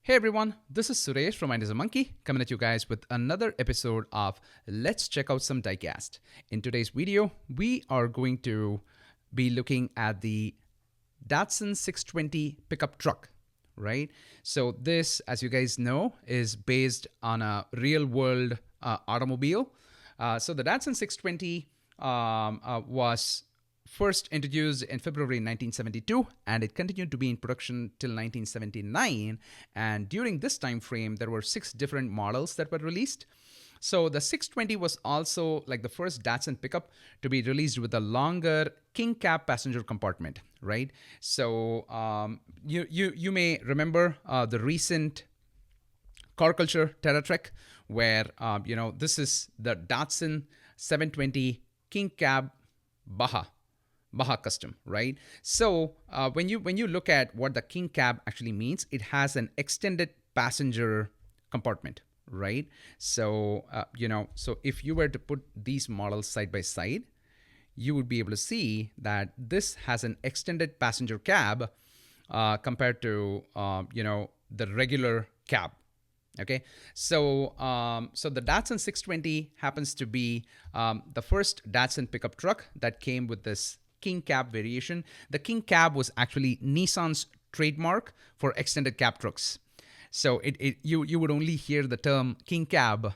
Hey everyone, this is Suresh from Mind is a Monkey coming at you guys with another episode of Let's Check Out Some Diecast. In today's video, we are going to be looking at the Datsun 620 pickup truck, right? So this, as you guys know, is based on a real world automobile. So the Datsun 620 was first introduced in February 1972, and it continued to be in production till 1979. And during this time frame, there were 6 different models that were released. So the 620 was also like the first Datsun pickup to be released with a longer king cab passenger compartment, right? So you may remember the recent car culture Terra Trek, where this is the Datsun 720 king cab Baja Custom, right? So when you look at what the king cab actually means, it has an extended passenger compartment, right? So so if you were to put these models side by side, you would be able to see that this has an extended passenger cab compared to the regular cab. Okay, so so the Datsun 620 happens to be the first Datsun pickup truck that came with this king cab variation. The king cab was actually Nissan's trademark for extended cab trucks. So you would only hear the term king cab,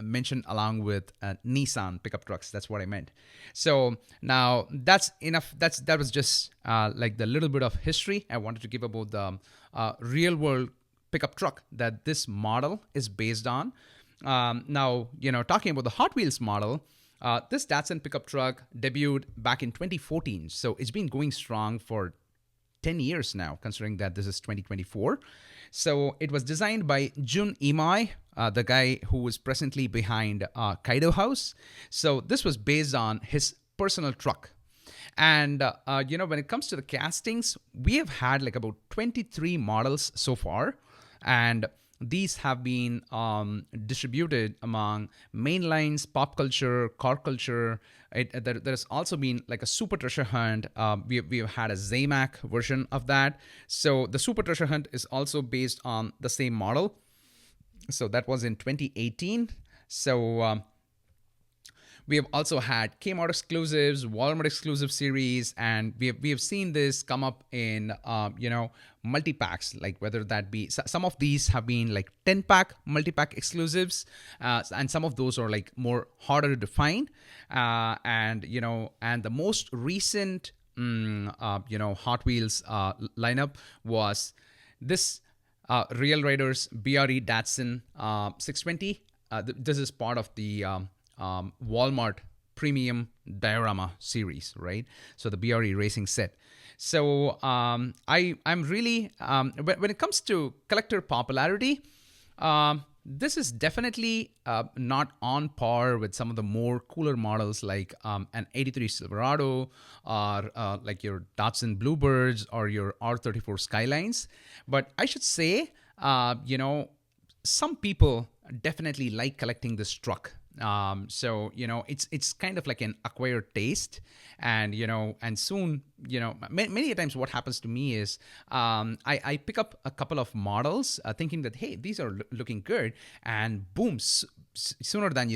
mentioned along with Nissan pickup trucks. That's what I meant. So now that's enough. That was just like the little bit of history I wanted to give about the real world pickup truck that this model is based on. Now, talking about the Hot Wheels model, this Datsun pickup truck debuted back in 2014. So it's been going strong for 10 years now, considering that this is 2024. So it was designed by Jun Imai, the guy who is presently behind Kaido House. So this was based on his personal truck. And, when it comes to the castings, we have had like about 23 models so far. And these have been distributed among mainlines, pop culture, car culture. There's also been like a Super Treasure Hunt. We've had a Zamac version of that. So the Super Treasure Hunt is also based on the same model. So that was in 2018. So we have also had Kmart exclusives, Walmart exclusive series, and we have seen this come up in multi-packs, like whether that be some of these have been like 10-pack multi-pack exclusives, and some of those are like more harder to find, and the most recent Hot Wheels lineup was this Real Riders BRE Datsun 620. This is part of the Walmart premium diorama series, right? So the BRE racing set. So I'm really when it comes to collector popularity, this is definitely not on par with some of the more cooler models like an 83 Silverado or like your Datsun Bluebirds or your R34 Skylines. But I should say, some people definitely like collecting this truck. So it's kind of like an acquired taste, and and soon many times what happens to me is I pick up a couple of models thinking that, hey, these are looking good, and boom, sooner than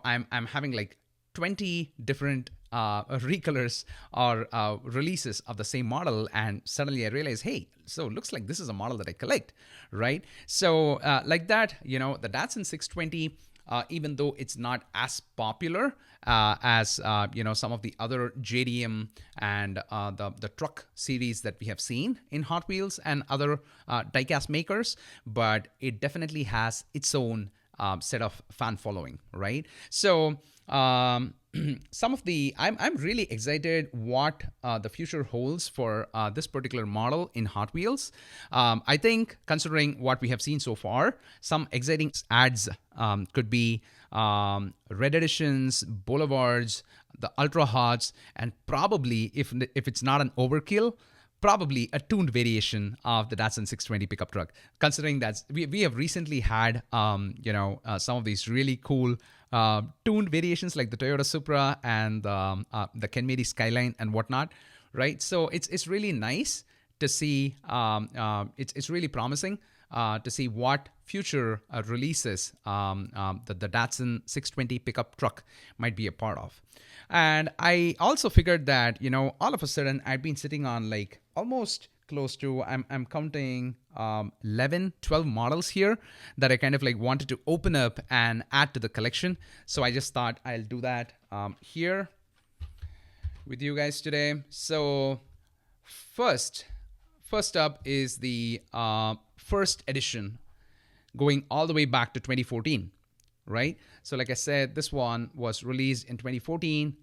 I'm having like 20 different recolors or releases of the same model, and suddenly I realize, hey, so it looks like this is a model that I collect, right? So like that, the Datsun 620, even though it's not as popular as some of the other JDM and the truck series that we have seen in Hot Wheels and other diecast makers, but it definitely has its own set of fan following, right? So some of the I'm really excited what the future holds for this particular model in Hot Wheels. I think considering what we have seen so far, some exciting ads could be red editions, boulevards, the ultra hots, and probably if it's not an overkill, probably a tuned variation of the Datsun 620 pickup truck, considering that we have recently had some of these really cool tuned variations like the Toyota Supra and the Kenmedi Skyline and whatnot, right? So it's really nice to see. It's really promising to see what future releases the Datsun 620 pickup truck might be a part of. And I also figured that, all of a sudden I'd been sitting on like almost close to, I'm counting 11, 12 models here that I kind of like wanted to open up and add to the collection. So I just thought I'll do that here with you guys today. So first up is the first edition, going all the way back to 2014, right? So like I said, this one was released in 2014,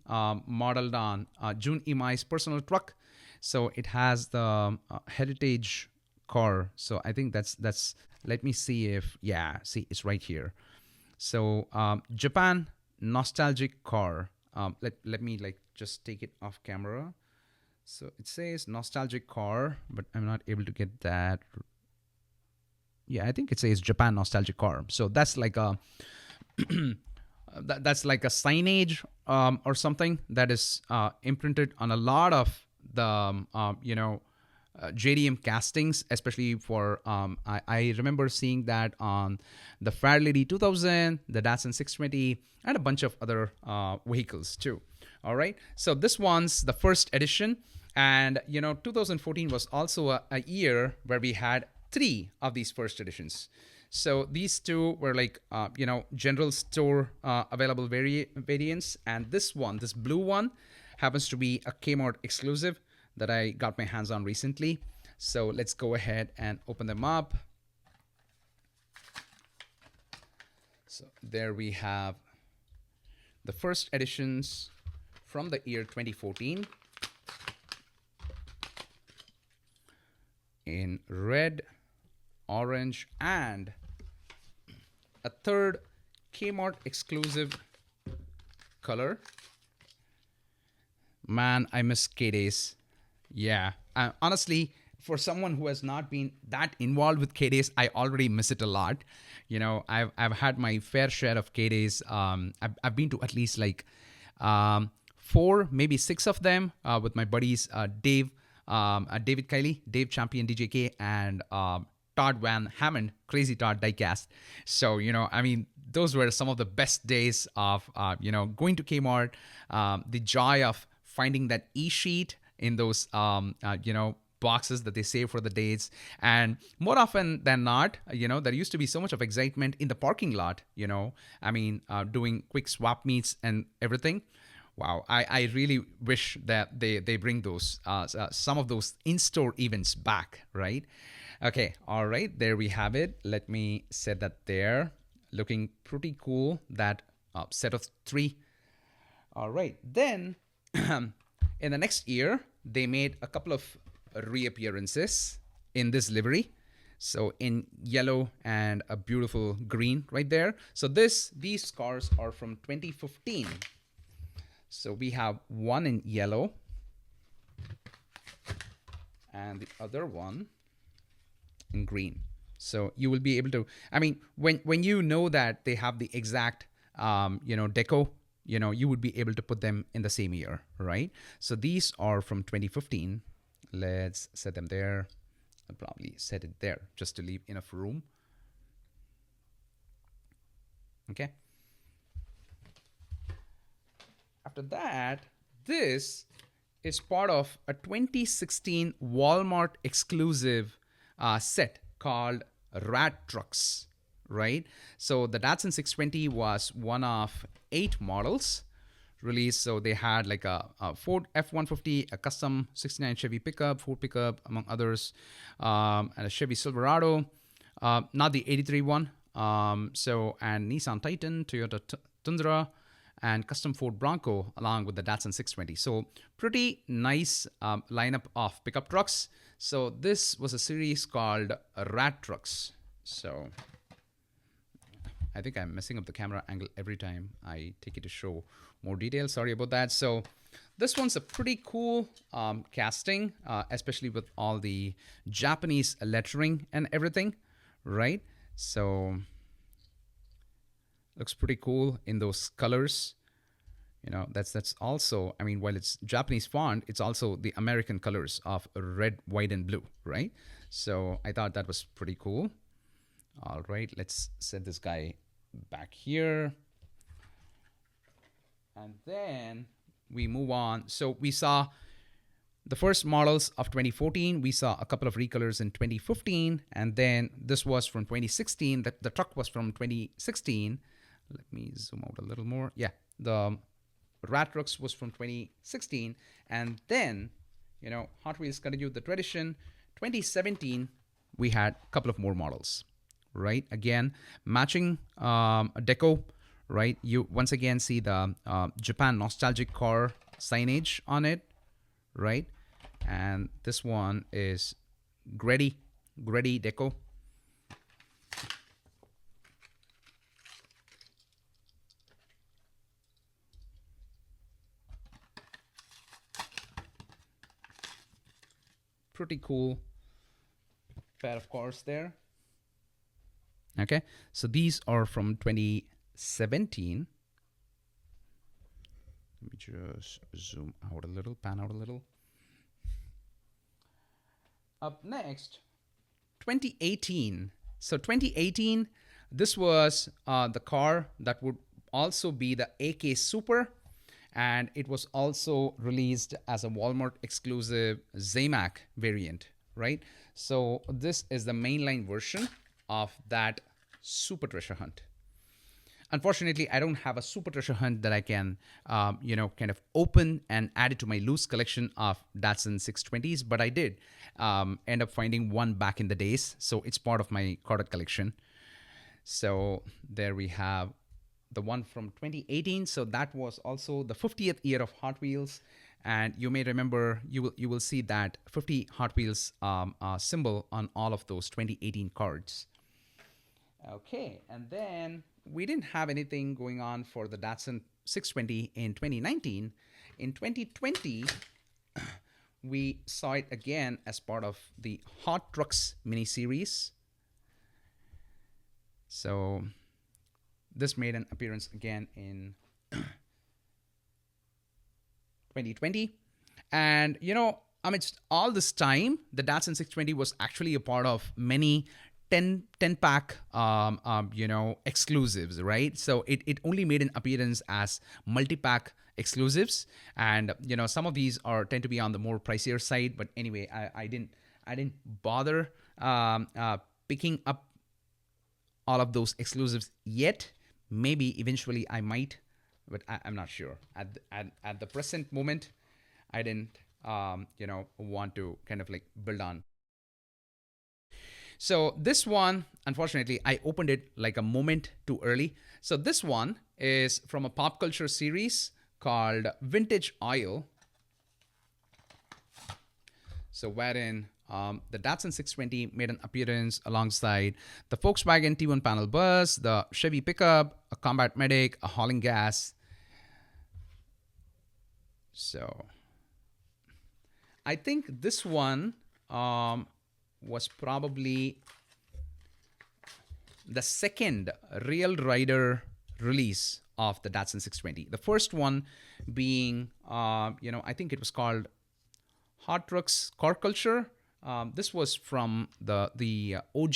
modeled on Jun Imai's personal truck. So it has the heritage car. So I think that's let me see if, yeah, see, it's right here. So Japan nostalgic car. Let me like just take it off camera. So it says nostalgic car, but I'm not able to get that. Yeah, I think it says Japan nostalgic car. So that's like a that's like a signage or something that is imprinted on a lot of the JDM castings, especially for I remember seeing that on the Fairlady 2000, the Datsun 620, and a bunch of other vehicles too. All right, so this one's the first edition, and 2014 was also a year where we had 3 of these first editions. So these 2 were like general store available variants, and this blue one happens to be a Kmart exclusive that I got my hands on recently. So let's go ahead and open them up. So there we have the first editions from the year 2014 in red, orange, and a third Kmart exclusive color. Man, I miss K-Days. Yeah, honestly, for someone who has not been that involved with K-Days, I already miss it a lot. I've had my fair share of K-Days. I've been to at least like 4, maybe 6 of them with my buddies David Kiley, Dave Champion DJK, and Todd Van Hammond, Crazy Todd Diecast. So, those were some of the best days of, going to Kmart, the joy of finding that e-sheet in those, boxes that they save for the dates. And more often than not, there used to be so much of excitement in the parking lot, doing quick swap meets and everything. Wow, I really wish that they bring those, some of those in-store events back, right? Okay, all right, there we have it. Let me set that there. Looking pretty cool, that set of 3. All right, then in the next year, they made a couple of reappearances in this livery. So in yellow and a beautiful green right there. So these cars are from 2015. So we have one in yellow and the other one in green. So you will be able to, when you know that they have the exact, deco, you would be able to put them in the same year, right? So these are from 2015. Let's set them there. I'll probably set it there just to leave enough room. Okay. After that, this is part of a 2016 Walmart exclusive set called Rat Trucks, right? So the Datsun 620 was one of 8 models released. So they had like a Ford F-150, a custom 69 Chevy pickup, Ford pickup, among others, and a Chevy Silverado, not the 83 one. And Nissan Titan, Toyota Tundra, and custom Ford Bronco, along with the Datsun 620. So pretty nice lineup of pickup trucks. So this was a series called Rat Trucks. So I think I'm messing up the camera angle every time I take it to show more details. Sorry about that. So this one's a pretty cool casting, especially with all the Japanese lettering and everything, right? So looks pretty cool in those colors. That's also, I mean, while it's Japanese font, it's also the American colors of red, white, and blue, right? So I thought that was pretty cool. All right, let's set this guy back here. And then we move on. So we saw the first models of 2014. We saw a couple of recolors in 2015. And then this was from 2016. The truck was from 2016. Let me zoom out a little more. Yeah, the Rat Trucks was from 2016. And then, Hot Wheels continued the tradition. 2017, we had a couple of more models, right? Again, matching deco, right? You once again see the Japan nostalgic car signage on it, right? And this one is Greddy deco. Pretty cool pair of cars there. Okay, so these are from 2017. Let me just zoom out a little, pan out a little. Up next, 2018. So 2018, this was the car that would also be the AK Super, and it was also released as a Walmart exclusive Zamac variant, right? So this is the mainline version of that Super Treasure Hunt. Unfortunately, I don't have a Super Treasure Hunt that I can, kind of open and add it to my loose collection of Datsun 620s, but I did end up finding one back in the days. So it's part of my carded collection. So there we have the one from 2018. So that was also the 50th year of Hot Wheels. And you may remember, you will see that 50 Hot Wheels symbol on all of those 2018 cards. Okay, and then we didn't have anything going on for the Datsun 620 in 2019. In 2020, we saw it again as part of the Hot Trucks mini-series. So this made an appearance again in 2020. And, amidst all this time, the Datsun 620 was actually a part of many 10-pack, exclusives, right? So it only made an appearance as multi-pack exclusives. And, some of these tend to be on the more pricier side. But anyway, I didn't bother picking up all of those exclusives yet. Maybe eventually I might, but I'm not sure. At the present moment, I didn't, want to kind of like build on. So this one, unfortunately, I opened it like a moment too early. So this one is from a pop culture series called Vintage Oil. So wherein the Datsun 620 made an appearance alongside the Volkswagen T1 panel bus, the Chevy pickup, a combat medic, a hauling gas. So I think this one was probably the second real rider release of the Datsun 620. The first one being, I think it was called Hot Trucks Car Culture. This was from the OG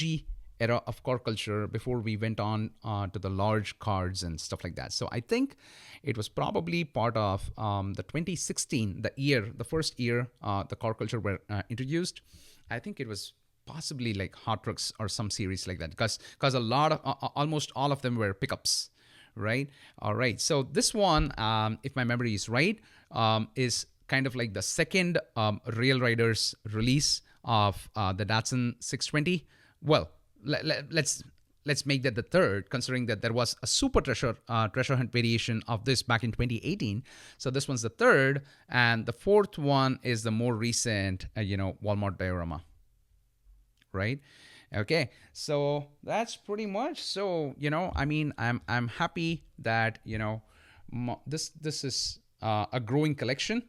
era of car culture before we went on to the large cars and stuff like that. So I think it was probably part of the 2016, the first year the car culture were introduced. I think it was possibly like Hot Trucks or some series like that, because a lot of almost all of them were pickups, right? All right. So this one, if my memory is right, is kind of like the second Real Riders release of the Datsun 620. Well, let's make that the third, considering that there was a Super Treasure Hunt variation of this back in 2018. So this one's the third, and the fourth one is the more recent, Walmart diorama, right? Okay, so that's pretty much. So I'm happy that this is a growing collection.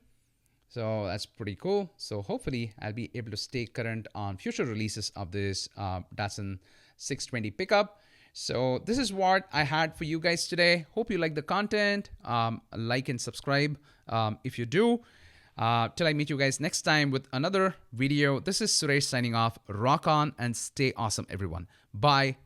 So that's pretty cool. So hopefully I'll be able to stay current on future releases of this Datsun 620 pickup. So this is what I had for you guys today. Hope you like the content. Like and subscribe if you do. Till I meet you guys next time with another video. This is Suresh signing off. Rock on and stay awesome, everyone. Bye.